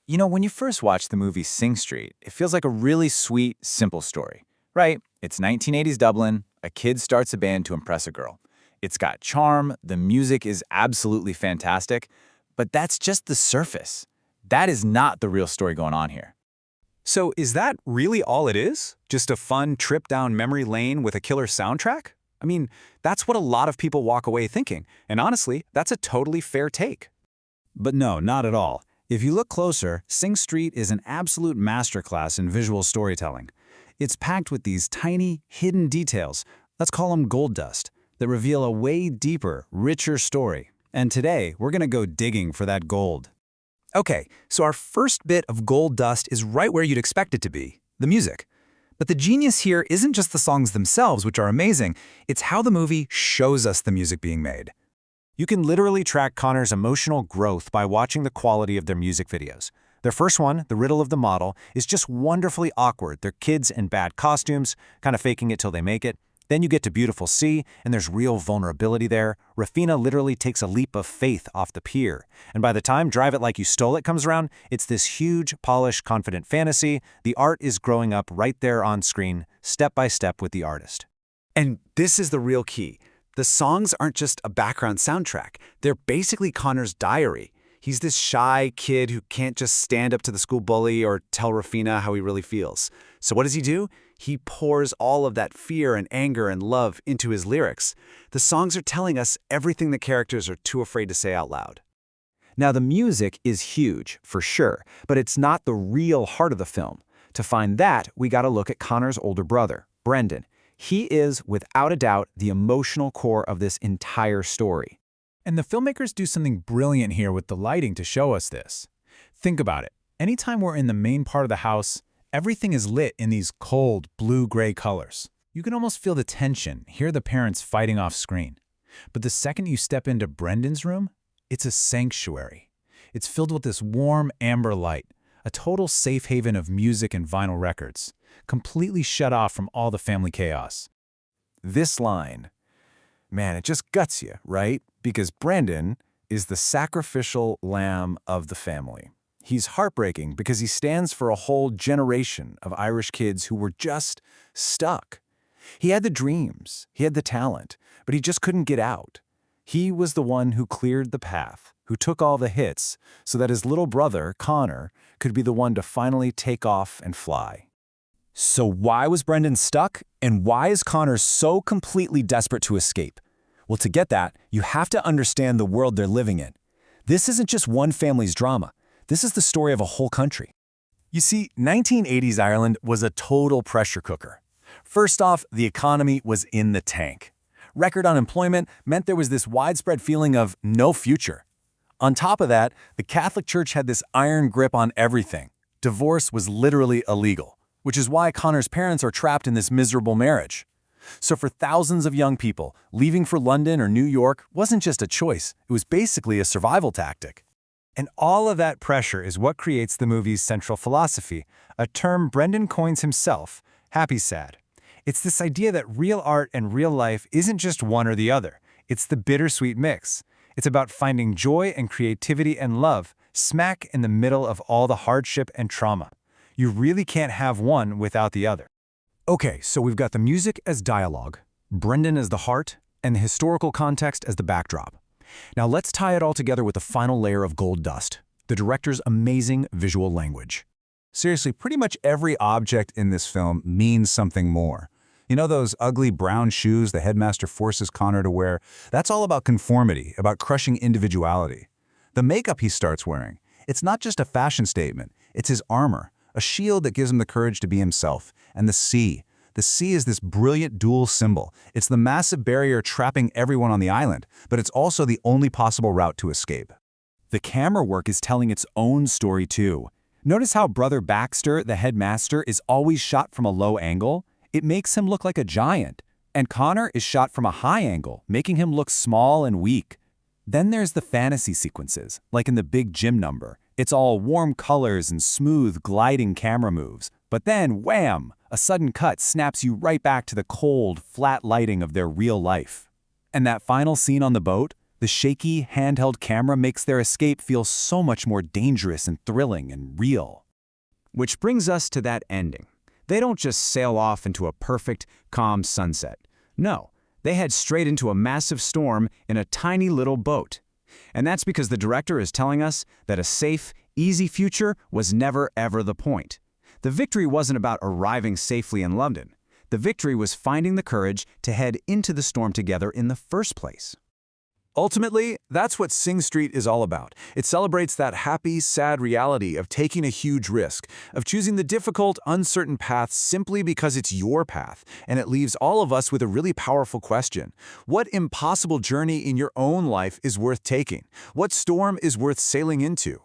When you first watch the movie Synge Street, it feels like a really sweet, simple story, right? It's 1980s Dublin, a kid starts a band to impress a girl. It's got charm, the music is absolutely fantastic, but that's just the surface. That is not the real story going on here. So is that really all it is? Just a fun trip down memory lane with a killer soundtrack? I mean, that's what a lot of people walk away thinking, and honestly, that's a totally fair take. But no, not at all. If you look closer, Synge Street is an absolute masterclass in visual storytelling. It's packed with these tiny, hidden details, let's call them gold dust, that reveal a way deeper, richer story. And today, we're gonna go digging for that gold. Okay, so our first bit of gold dust is right where you'd expect it to be, the music. But the genius here isn't just the songs themselves, which are amazing, it's how the movie shows us the music being made. You can literally track Conor's emotional growth by watching the quality of their music videos. Their first one, The Riddle of the Model, is just wonderfully awkward. They're kids in bad costumes, kind of faking it till they make it. Then you get to Beautiful Sea, and there's real vulnerability there. Raphina literally takes a leap of faith off the pier. And by the time Drive It Like You Stole It comes around, it's this huge, polished, confident fantasy. The art is growing up right there on screen, step by step with the artist. And this is the real key. The songs aren't just a background soundtrack. They're basically Conor's diary. He's this shy kid who can't just stand up to the school bully or tell Raphina how he really feels. So what does he do? He pours all of that fear and anger and love into his lyrics. The songs are telling us everything the characters are too afraid to say out loud. Now, the music is huge, for sure, but it's not the real heart of the film. To find that, we gotta look at Conor's older brother, Brendan. He is, without a doubt, the emotional core of this entire story. And the filmmakers do something brilliant here with the lighting to show us this. Think about it. Anytime we're in the main part of the house, everything is lit in these cold, blue-gray colors. You can almost feel the tension, hear the parents fighting off screen. But the second you step into Brendan's room, it's a sanctuary. It's filled with this warm amber light, a total safe haven of music and vinyl records, completely shut off from all the family chaos. This line, man, it just guts you, right? Because Brendan is the sacrificial lamb of the family. He's heartbreaking because he stands for a whole generation of Irish kids who were just stuck. He had the dreams, he had the talent, but he just couldn't get out. He was the one who cleared the path, who took all the hits, so that his little brother, Conor, could be the one to finally take off and fly. So why was Brendan stuck, and why is Conor so completely desperate to escape? Well, to get that, you have to understand the world they're living in. This isn't just one family's drama. This is the story of a whole country. You see, 1980s Ireland was a total pressure cooker. First off, the economy was in the tank. Record unemployment meant there was this widespread feeling of no future. On top of that, the Catholic Church had this iron grip on everything. Divorce was literally illegal, which is why Conor's parents are trapped in this miserable marriage. So for thousands of young people, leaving for London or New York wasn't just a choice, it was basically a survival tactic. And all of that pressure is what creates the movie's central philosophy, a term Brendan coins himself, happy sad. It's this idea that real art and real life isn't just one or the other. It's the bittersweet mix. It's about finding joy and creativity and love smack in the middle of all the hardship and trauma. You really can't have one without the other. Okay, so we've got the music as dialogue, Brendan as the heart, and the historical context as the backdrop. Now let's tie it all together with the final layer of gold dust, the director's amazing visual language. Seriously, pretty much every object in this film means something more. You know those ugly brown shoes the headmaster forces Conor to wear? That's all about conformity, about crushing individuality. The makeup he starts wearing, it's not just a fashion statement, it's his armor, a shield that gives him the courage to be himself. And the sea. The sea is this brilliant dual symbol. It's the massive barrier trapping everyone on the island, but it's also the only possible route to escape. The camera work is telling its own story too. Notice how Brother Baxter, the headmaster, is always shot from a low angle? It makes him look like a giant. And Conor is shot from a high angle, making him look small and weak. Then there's the fantasy sequences, like in the big gym number. It's all warm colors and smooth, gliding camera moves. But then, wham! A sudden cut snaps you right back to the cold, flat lighting of their real life. And that final scene on the boat, The shaky, handheld camera makes their escape feel so much more dangerous and thrilling and real. Which brings us to that ending. They don't just sail off into a perfect, calm sunset. No, they head straight into a massive storm in a tiny little boat. And that's because the director is telling us that a safe, easy future was never ever the point. The victory wasn't about arriving safely in London. The victory was finding the courage to head into the storm together in the first place. Ultimately, that's what Synge Street is all about. It celebrates that happy, sad reality of taking a huge risk, of choosing the difficult, uncertain path simply because it's your path, and it leaves all of us with a really powerful question. What impossible journey in your own life is worth taking? What storm is worth sailing into?